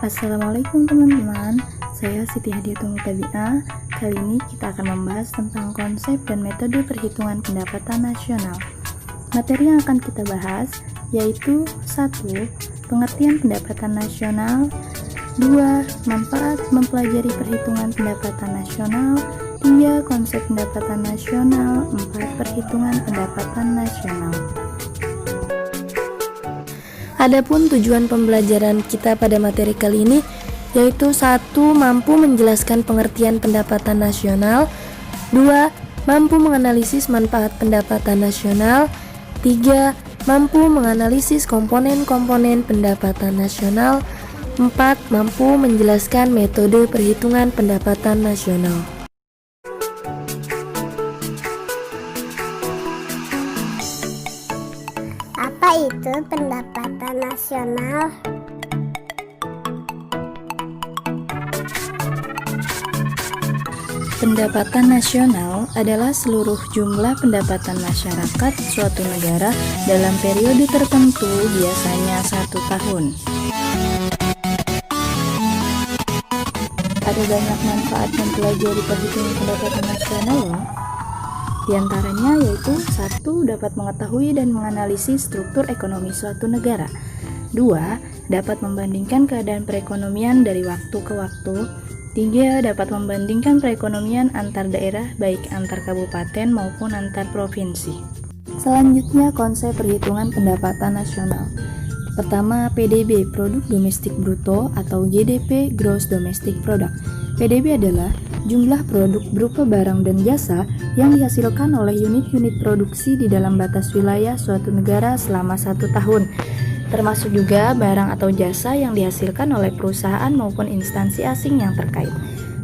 Assalamualaikum teman-teman, saya Siti Hadiatul Mutabi'ah. Kali ini kita akan membahas tentang konsep dan metode perhitungan pendapatan nasional. Materi yang akan kita bahas yaitu 1. Pengertian pendapatan nasional, 2. Manfaat mempelajari perhitungan pendapatan nasional, 3. Konsep pendapatan nasional, 4. Perhitungan pendapatan nasional. Adapun tujuan pembelajaran kita pada materi kali ini yaitu 1. Mampu menjelaskan pengertian pendapatan nasional, 2. Mampu menganalisis manfaat pendapatan nasional, 3. Mampu menganalisis komponen-komponen pendapatan nasional, 4. Mampu menjelaskan metode perhitungan pendapatan nasional. Apa itu pendapatan nasional? Pendapatan nasional adalah seluruh jumlah pendapatan masyarakat suatu negara dalam periode tertentu, biasanya 1 tahun. Ada banyak manfaat mempelajari perhitungan pendapatan nasional loh. Di antaranya yaitu 1. Dapat mengetahui dan menganalisis struktur ekonomi suatu negara. 2. Dapat membandingkan keadaan perekonomian dari waktu ke waktu. 3. Dapat membandingkan perekonomian antar daerah, baik antar kabupaten maupun antar provinsi. Selanjutnya, konsep perhitungan pendapatan nasional. Pertama, PDB, Produk Domestik Bruto atau GDP, Gross Domestic Product. PDB adalah jumlah produk berupa barang dan jasa yang dihasilkan oleh unit-unit produksi di dalam batas wilayah suatu negara selama 1 tahun, termasuk juga barang atau jasa yang dihasilkan oleh perusahaan maupun instansi asing yang terkait.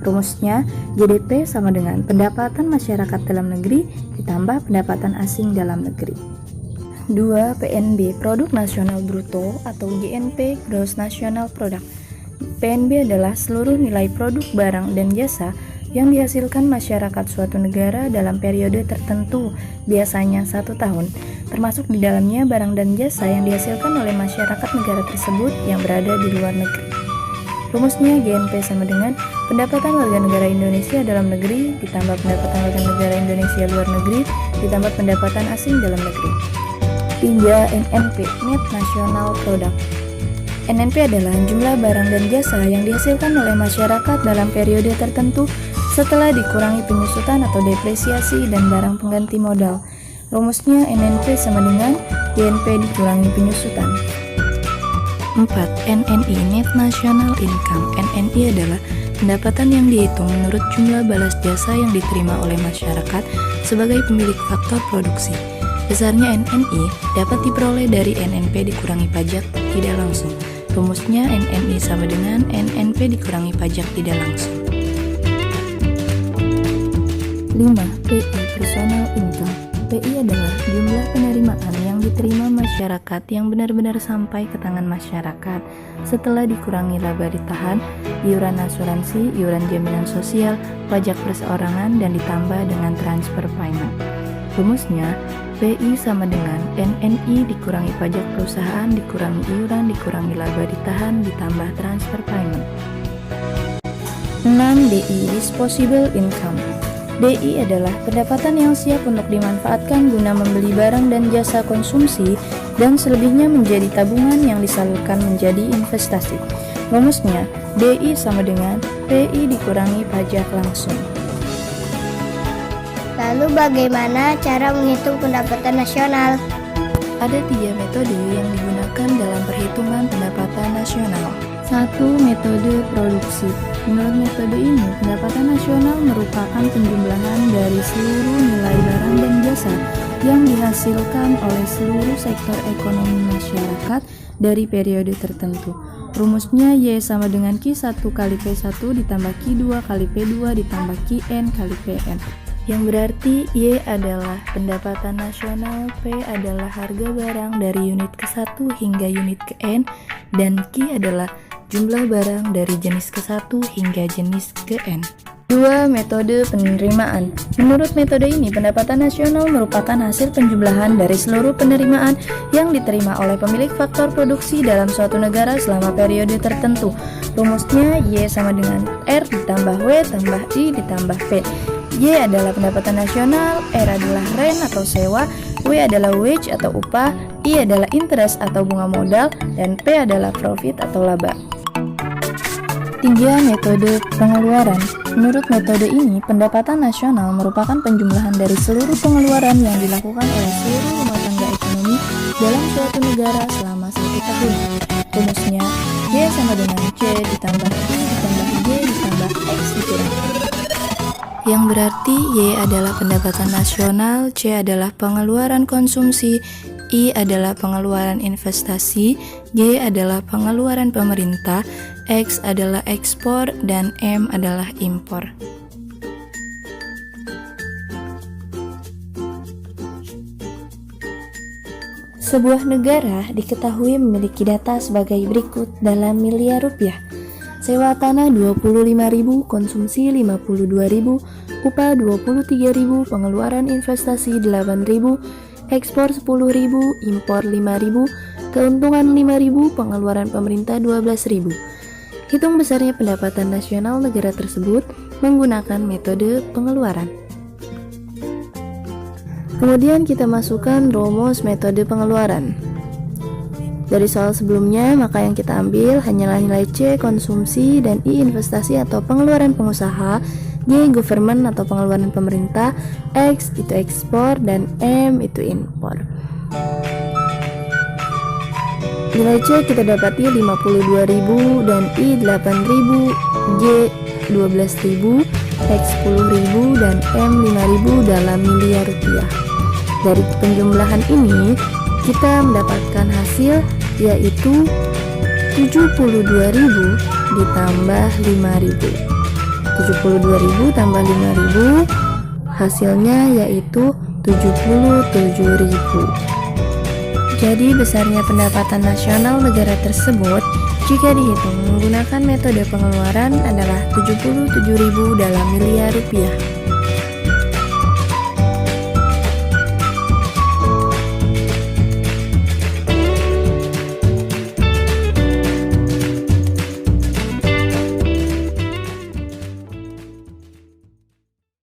Rumusnya, GDP sama dengan pendapatan masyarakat dalam negeri ditambah pendapatan asing dalam negeri. 2. PNB, Produk Nasional Bruto atau GNP, Gross National Product. PNB adalah seluruh nilai produk barang dan jasa yang dihasilkan masyarakat suatu negara dalam periode tertentu, biasanya 1 tahun, termasuk di dalamnya barang dan jasa yang dihasilkan oleh masyarakat negara tersebut yang berada di luar negeri. Rumusnya, GNP sama dengan pendapatan warga negara Indonesia dalam negeri ditambah pendapatan warga negara Indonesia luar negeri ditambah pendapatan asing dalam negeri. 3. NNP, Net National Product. NNP adalah jumlah barang dan jasa yang dihasilkan oleh masyarakat dalam periode tertentu setelah dikurangi penyusutan atau depresiasi dan barang pengganti modal. Rumusnya, NNP sama dengan GNP dikurangi penyusutan. 4. NNI, Net National Income. NNI adalah pendapatan yang dihitung menurut jumlah balas jasa yang diterima oleh masyarakat sebagai pemilik faktor produksi. Besarnya NNI dapat diperoleh dari NNP dikurangi pajak tidak langsung. Rumusnya, NNI sama dengan NNP dikurangi pajak tidak langsung. 5. PI, Personal Income. PI adalah jumlah penerimaan yang diterima masyarakat yang benar-benar sampai ke tangan masyarakat setelah dikurangi laba ditahan, iuran asuransi, iuran jaminan sosial, pajak perseorangan, dan ditambah dengan transfer payment. Rumusnya, PI sama dengan NNI dikurangi pajak perusahaan, dikurangi iuran, dikurangi laba ditahan, ditambah transfer payment. 6. DI, Disposable Income. DI adalah pendapatan yang siap untuk dimanfaatkan guna membeli barang dan jasa konsumsi dan selebihnya menjadi tabungan yang disalurkan menjadi investasi. Rumusnya, DI sama dengan PI dikurangi pajak langsung. Lalu bagaimana cara menghitung pendapatan nasional? Ada 3 metode yang digunakan dalam perhitungan pendapatan nasional. 1. Metode produksi. Menurut metode ini, pendapatan nasional merupakan penjumlahan dari seluruh nilai barang dan jasa yang dihasilkan oleh seluruh sektor ekonomi masyarakat dari periode tertentu. Rumusnya, Y sama dengan Q1 kali P1 ditambah Q2 kali P2 ditambah Qn kali Pn. Yang berarti Y adalah pendapatan nasional, P adalah harga barang dari unit ke-1 hingga unit ke-N, dan Q adalah jumlah barang dari jenis ke-1 hingga jenis ke-N. 2. Metode penerimaan. Menurut metode ini, pendapatan nasional merupakan hasil penjumlahan dari seluruh penerimaan yang diterima oleh pemilik faktor produksi dalam suatu negara selama periode tertentu. Rumusnya Y sama dengan R ditambah W tambah I ditambah P. Y adalah pendapatan nasional, R adalah rent atau sewa, W adalah wage atau upah, I adalah interest atau bunga modal, dan P adalah profit atau laba. 3. Metode pengeluaran. Menurut metode ini, pendapatan nasional merupakan penjumlahan dari seluruh pengeluaran yang dilakukan oleh seluruh rumah tangga ekonomi dalam suatu negara selama 1 tahun. Rumusnya, Y sama dengan C ditambah I ditambah Y ditambah X dikurang. Yang berarti Y adalah pendapatan nasional, C adalah pengeluaran konsumsi, I adalah pengeluaran investasi, Y adalah pengeluaran pemerintah, X adalah ekspor, dan M adalah impor. Sebuah negara diketahui memiliki data sebagai berikut dalam miliar rupiah. Sewa tanah 25.000, konsumsi 52.000, upah 23.000, pengeluaran investasi 8.000, ekspor 10.000, impor 5.000, keuntungan 5.000, pengeluaran pemerintah 12.000. Hitung besarnya pendapatan nasional negara tersebut menggunakan metode pengeluaran. Kemudian kita masukkan rumus metode pengeluaran. Dari soal sebelumnya, maka yang kita ambil hanyalah nilai C konsumsi dan I investasi atau pengeluaran pengusaha, Y government atau pengeluaran pemerintah, X itu ekspor, dan M itu impor. Nilai C kita dapati 52.000 dan I 8.000, Y 12.000, X 10.000, dan M 5.000 dalam miliar rupiah. Dari penjumlahan ini, kita mendapatkan hasil yaitu 72.000 ditambah 5.000. 72.000 tambah 5.000 hasilnya yaitu 77.000. Jadi besarnya pendapatan nasional negara tersebut jika dihitung menggunakan metode pengeluaran adalah 77.000 dalam miliar rupiah.